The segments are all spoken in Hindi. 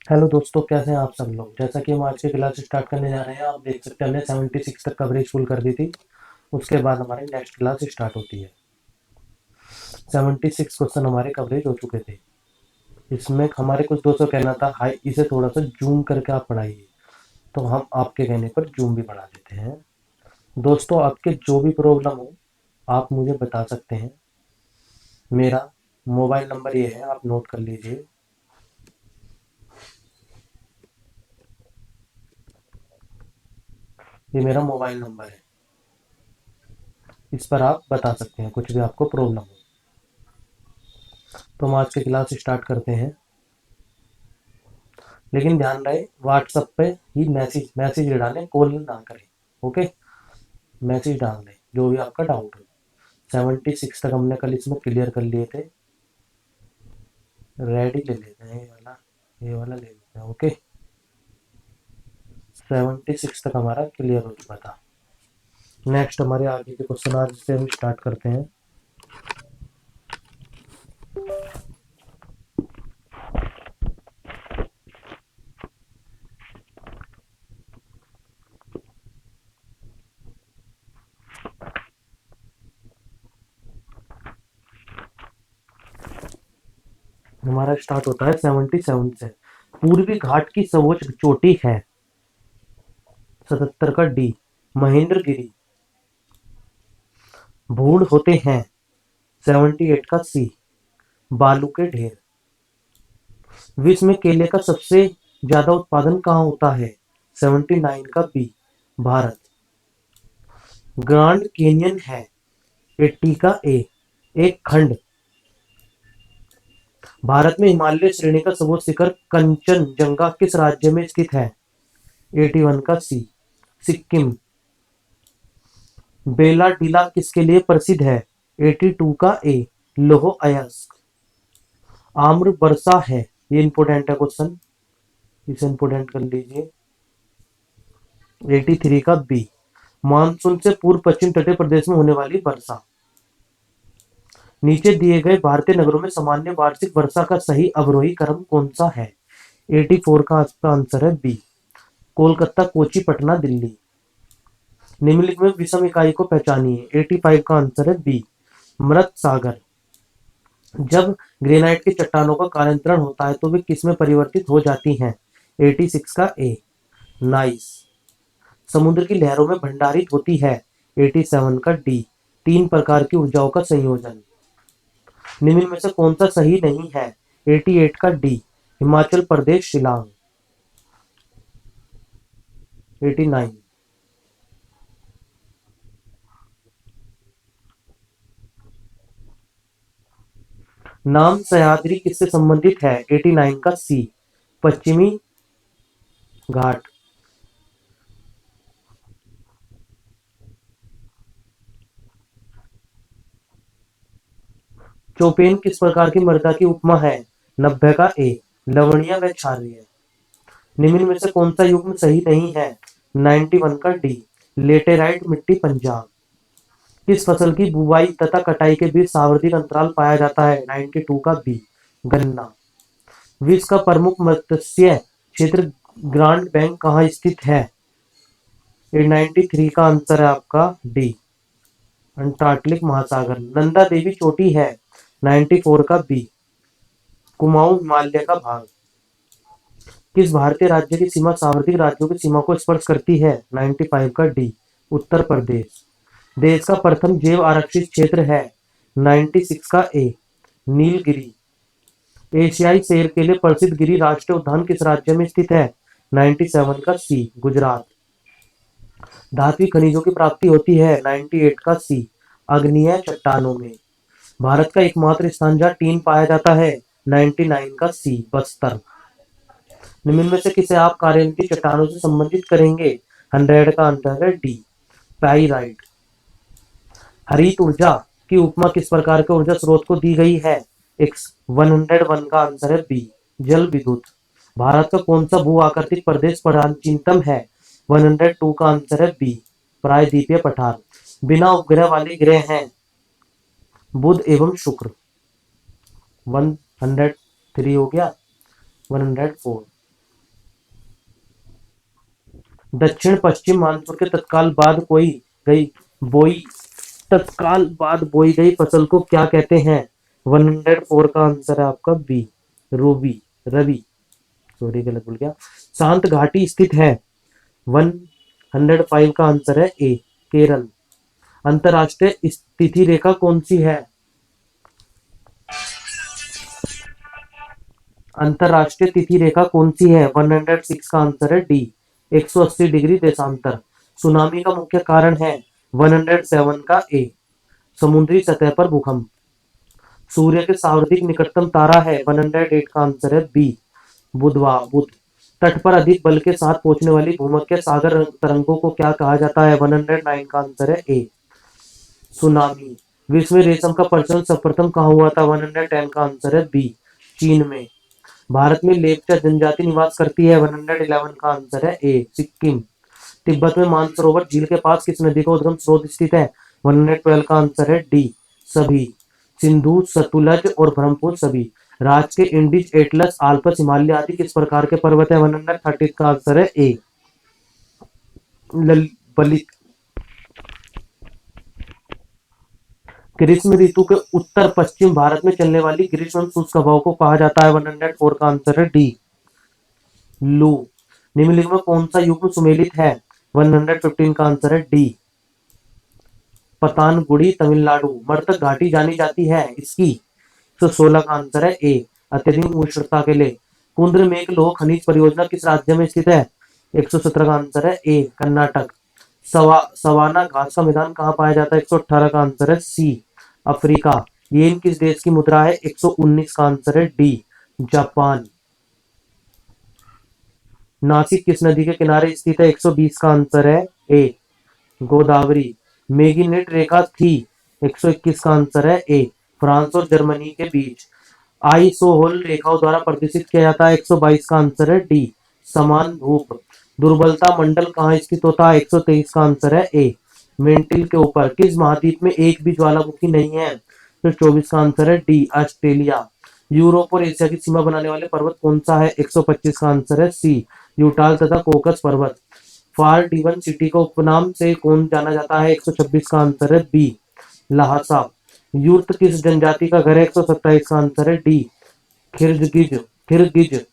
हेलो दोस्तों, कैसे हैं आप सब लोग। जैसा कि हम आज की क्लास स्टार्ट करने जा रहे हैं, आप देख सकते हैं हमने 76 तक कवरेज फुल कर दी थी। उसके बाद हमारी नेक्स्ट क्लास स्टार्ट होती है। 76 क्वेश्चन हमारे कवरेज हो चुके थे। इसमें हमारे कुछ दोस्तों कहना था हाई इसे थोड़ा सा जूम करके आप पढ़ाइए, तो हम आपके कहने पर जूम भी बढ़ा देते हैं। दोस्तों, आपके जो भी प्रॉब्लम हो आप मुझे बता सकते हैं। मेरा मोबाइल नंबर ये है, आप नोट कर लीजिए। ये मेरा मोबाइल नंबर है, इस पर आप बता सकते हैं कुछ भी आपको प्रॉब्लम हो। तो हम आज की क्लास स्टार्ट करते हैं। लेकिन ध्यान रहे, व्हाट्सएप पे ही मैसेज मैसेज डालें, कॉल ना करें। ओके, मैसेज डाल दें जो भी आपका डाउट हो। 76 तक हमने कल इसमें क्लियर कर लिए थे। रेडी ले लेते हैं, ये वाला ले लेते हैं। ओके, 76 तक हमारा क्लियर हो चुका था। नेक्स्ट हमारे आगे के क्वेश्चन आज से हम स्टार्ट करते हैं। हमारा स्टार्ट होता है 77 से। पूर्वी घाट की सर्वोच्च चोटी है। 77 का डी। महेंद्रगिरी। भूड होते हैं। 78 का सी। बालू के ढेर। विश्व में केले का सबसे ज्यादा उत्पादन कहाँ होता है। 79 का बी। भारत। ग्रांड कैनियन है। 80 का ए। एक खंड। भारत में हिमालय श्रेणी का सर्वोच्च शिखर कंचनजंगा किस राज्य में स्थित है। 81 का सी। सिक्किम। बेला डीला किसके लिए प्रसिद्ध है। 82 का ए। लोह अयस्क। आम्र वर्षा है। ये इंपोर्टेंट है क्वेश्चन, इसे इंपोर्टेंट कर लीजिए। 83 का बी। मानसून से पूर्व पश्चिम तटीय प्रदेश में होने वाली वर्षा। नीचे दिए गए भारतीय नगरों में सामान्य वार्षिक वर्षा का सही अवरोही क्रम कौन सा है। 84 का आपका आंसर है बी। कोलकाता, कोची, पटना, दिल्ली। निम्नलिखित में विषम इकाई को पहचानिए। 85 का आंसर है बी। मृत सागर। जब ग्रेनाइट की चट्टानों का कालांतरण होता है तो वे किस में परिवर्तित हो जाती हैं। 86 का ए। नाइस। समुद्र की लहरों में भंडारित होती है। 87 का डी। तीन प्रकार की ऊर्जाओं का संयोजन। निम्न में से कौन सा सही नहीं है। 88 का डी। हिमाचल प्रदेश, शिलांग। 89। नाम सह्याद्री किससे संबंधित है। 89 का सी। पश्चिमी घाट। चोपेन किस प्रकार की मृदा की उपमा है। 90 का ए। लवणीय व क्षारीय। निम्न में से कौन सा युग्म सही नहीं है। 91 का डी। लेटेराइट मिट्टी, पंजाब। किस फसल की बुवाई तथा कटाई के बीच सावर्धिक अंतराल पाया जाता है। 92 का बी। गन्ना। विश्व का प्रमुख मत्स्य क्षेत्र ग्रांड बैंक कहाँ स्थित है। 93 का आंसर है आपका डी। अंटार्कटिक महासागर। नंदा देवी चोटी है। 94 का बी। कुमाऊं हिमालय का भाग। किस भारतीय राज्य की सीमा सार्वत्रिक राज्यों की सीमा को स्पर्श करती है। 95 का डी। उत्तर प्रदेश। देश का प्रथम जैव आरक्षित क्षेत्र है। 96 का ए। नीलगिरी। एशियाई शेर के लिए प्रसिद्ध गिरी राष्ट्रीय उद्यान किस राज्य में स्थित है। 97 का सी। गुजरात। धात्विक खनिजों की प्राप्ति होती है। 98 का सी। अग्निय चट्टानों में। भारत का एकमात्र स्थान जहाँ टीन पाया जाता है। 99 का सी। बस्तर। निम्न में से किसे आप कार्यनीति चट्टानों से संबंधित करेंगे। 100 का आंसर है डी। पाइराइट। हरित ऊर्जा की उपमा किस प्रकार के ऊर्जा स्रोत को दी गई है। एक्स 101 का आंसर है बी। जल विद्युत। भारत का कौन सा भू आकृतिक प्रदेश प्राचीनतम है। 102 का आंसर है बी। प्रायद्वीपीय पठार। बिना उपग्रह वाले ग्रह हैं। बुध एवं शुक्र। 103 हो गया। 104। दक्षिण पश्चिम मानसून के गई बोई तत्काल बाद बोई गई फसल को क्या कहते हैं? 104 का आंसर है आपका बी, रूबी, रवि। सॉरी, गलत बोल गया। शांत घाटी स्थित है? 105 का आंसर है ए, केरल। अंतरराष्ट्रीय स्थिति रेखा कौन सी है? अंतरराष्ट्रीय तिथि रेखा कौन सी है? 106 का आंसर है डी, 180 डिग्री देशांतर। सुनामी का मुख्य कारण है? 107 का ए, समुद्री सतह पर भूकंप। सूर्य के सर्वाधिक निकटतम तारा है? 108 का आंसर है बी, बुध। तट पर अधिक बल के साथ पहुंचने वाली भूमध्य सागर तरंगों को क्या कहा जाता है? 109 का आंसर है ए, सुनामी। विश्व में रेशम का प्रचलन सर्वप्रथम कहाँ हुआ था? 110 का आंसर है बी, चीन में। भारत में लेप्चा जनजाति निवास करती है? 111 का आंसर है ए, सिक्किम। तिब्बत में मानसरोवर झील के पास किस नदी का उद्गम स्रोत स्थित है? 112 का आंसर है डी, सभी। सिंधु, सतलुज और ब्रह्मपुत्र सभी। राज्य के इंडीज, एटलस, आल्पस, हिमालय आदि किस प्रकार के पर्वत है? 130 का आंसर है ए, बलित। ग्रीष्म ऋतु के उत्तर पश्चिम भारत में चलने वाली ग्रीष्म शुष्क हवाओं को कहा जाता है? 104 का आंसर है डी, लू। निम्नलिखित में कौन सा युग्म सुमेलित है? 115 का आंसर है डी, पतानगुड़ी, तमिलनाडु। मृतक घाटी जानी जाती है इसकी? 116 का आंसर है ए, अत्यधिक उष्णता के लिए। कुंद्र मेघ लोह खनिज परियोजना किस राज्य में स्थित है? 117 का आंसर है ए, कर्नाटक। सवाना घास का मैदान कहाँ पाया जाता है? 118 का आंसर है सी, अफ्रीका। येन किस देश की मुद्रा है? 119 का आंसर है डी, जापान। नासिक किस नदी के किनारे स्थित है? 120 का आंसर है ए, गोदावरी। मेगिनेट रेखा थी? 121 का आंसर है ए, फ्रांस और जर्मनी के बीच। आइसोहोल रेखाओं द्वारा प्रदर्शित किया जाता है? 122 का आंसर है डी, समान धूप। दुर्बलता मंडल कहाँ स्थित होता है? 123 का आंसर है ए, मेंटिल के ऊपर। किस महाद्वीप में एक भी ज्वालामुखी नहीं है? तो 24 का आंसर है डी, ऑस्ट्रेलिया। यूरोप और एशिया की सीमा बनाने वाले पर्वत कौन सा है? 125 का आंसर है सी, यूटाल तथा कोकस पर्वत। फार डिवन सिटी को उपनाम से कौन जाना जाता है? 126 का आंसर है बी, लहासा। यूर्त किस जनजाति का घर है? 127 का आंसर है डी, खिरगिज। खिरगिज।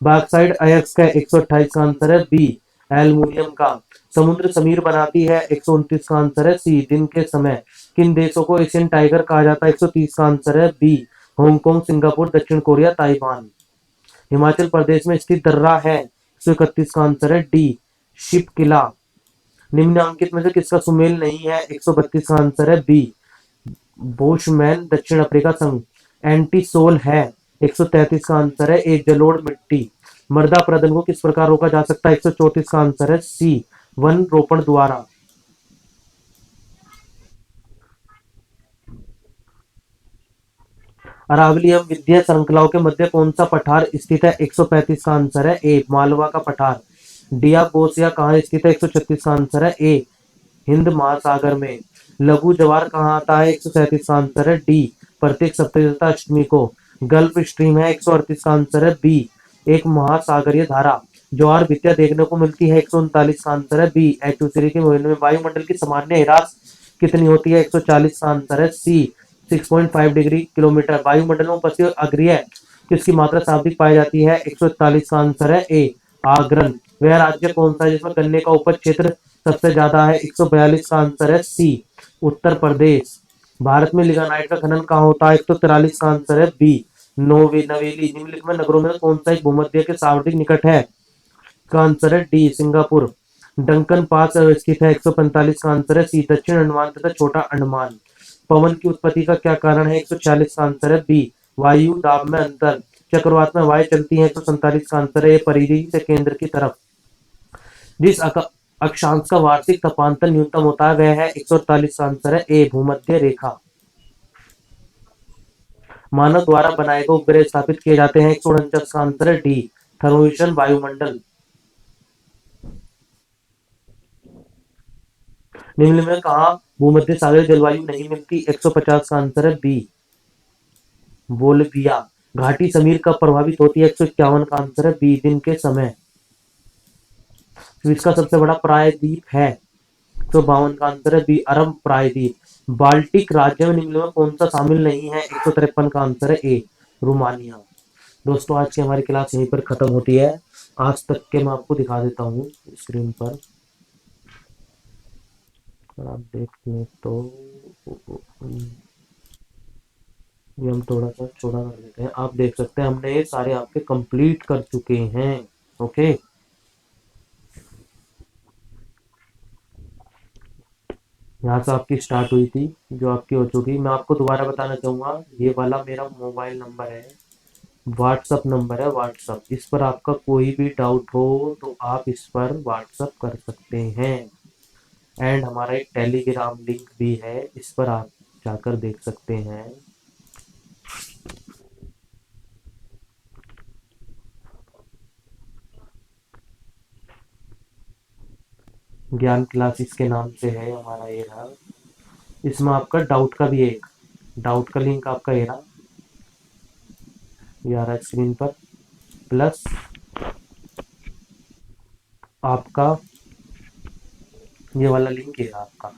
बॉक्साइट अयस्क का 128 का आंसर है बी, एल्युमिनियम का। समुद्र समीर बनाती है? 129 का आंसर है सी, दिन के समय। किन देशों को एशियन टाइगर कहा जाता है? 130 का आंसर है बी, हांगकांग, सिंगापुर, दक्षिण कोरिया, ताइवान। हिमाचल प्रदेश में स्थित दर्रा है? 131 का आंसर है डी, शिप किला। निम्नलिखित में से किसका सुमेल नहीं है? 132 का आंसर है बी, बोशमैन, दक्षिण अफ्रीका संघ। एंटीसोल है? 133 का आंसर है ए, जलोढ़ मिट्टी। मृदा प्रदन को किस प्रकार रोका जा सकता है? 134 का आंसर है सी, वन रोपण द्वारा। अरावली एवं विंध्य श्रृंखलाओं के मध्य कौन सा पठार स्थित है? 135 का आंसर है ए, मालवा का पठार। डियागोसिया कहाँ स्थित है? 136 का आंसर है ए, हिंद महासागर में। लघु ज्वार कहाँ आता है? 137 का आंसर है डी, प्रत्येक सप्तमी तथा अष्टमी को। गल्फ स्ट्रीम है? 138 का आंसर है बी, एक महासागरीय धारा। ज्वार भित्तियां देखने को मिलती है? 139 का आंसर है बी, एक्यूसरी के महीने में। वायुमंडल की सामान्य हिरास कितनी होती है? 140 का आंसर है सी, 6.5 डिग्री किलोमीटर। वायुमंडल में उपस्थित अग्रिय किसकी मात्रा शाब्दिक पाई जाती है? 141 का आंसर है ए, आगरन। वह राज्य कौन सा है जिसमें गन्ने का उपज क्षेत्र सबसे ज्यादा है? 142 का आंसर है सी, उत्तर प्रदेश। भारत में लिग्नाइट का खनन कहाँ होता है? 143 का आंसर है बी, नवेली। निम्नलिखित में नगरों में कौन सा एक भूमध्य के सर्वाधिक निकट है? का आंसर है डी, सिंगापुर। डंकन पास स्थित है? 145 का आंसर है सी, दक्षिण अंडमान तथा छोटा अंडमान। पवन की उत्पत्ति का क्या कारण है? 146 का आंसर है बी, वायु दाब में अंतर। चक्रवात में हवाएं चलती हैं? 147 का आंसर है परिधि से केंद्र की तरफ। जिस अक्षांश का वार्षिक तापांतर न्यूनतम होता है वह है? 148 का आंसर है ए, भूमध्य रेखा। मानव द्वारा बनाए गए उपग्रह स्थापित किए जाते हैं? 149 का आंसर है डी, थर्मोविशन वायुमंडल। निम्न में कहा भूमध्य सागरीय जलवायु नहीं मिलती? 150 का आंसर है बी, बोलिविया। घाटी समीर कब प्रभावित होती है? 151 का आंसर है बी, दिन के समय। स्विस का सबसे बड़ा प्रायद्वीप है? 152 का आंसर है बी, अरब प्रायद्वीप। बाल्टिक राज्यों में निम्नलिखित में कौन सा शामिल नहीं है? 153 का आंसर है ए, रोमानिया। दोस्तों आज की हमारी क्लास यहीं पर खत्म होती है। आज तक के मैं आपको दिखा देता हूँ स्क्रीन पर, अगर आप देख लें तो ये हम थोड़ा सा छोटा कर देते हैं। आप देख सकते हैं हमने ये सारे आपके कंप्लीट कर चुके हैं। ओके, यहाँ से आपकी स्टार्ट हुई थी, जो आपकी हो चुकी। मैं आपको दोबारा बताना चाहूँगा, ये वाला मेरा मोबाइल नंबर है, व्हाट्सअप नंबर है, व्हाट्सअप। इस पर आपका कोई भी डाउट हो तो आप इस पर व्हाट्सअप कर सकते हैं। एंड हमारा एक टेलीग्राम लिंक भी है, इस पर आप जाकर देख सकते हैं। ज्ञान क्लासेस के नाम से है हमारा ये रहा। इसमें आपका डाउट का भी है, एक डाउट का लिंक आपका ये आ रहा है स्क्रीन पर, प्लस आपका ये वाला लिंक ये रहा आपका,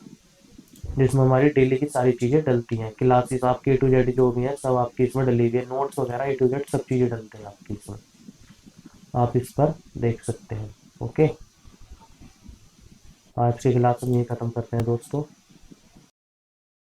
जिसमें हमारी डेली की सारी चीज़ें डलती हैं। क्लासेस आपकी ए टू जेड जो भी हैं सब आपकी इसमें डली हुई है, नोट्स वगैरह ए टू जेड सब चीज़ें डलते हैं आपकी इसमें। आप इस पर देख सकते हैं। ओके, आज की क्लास हम यही ख़त्म करते हैं दोस्तों।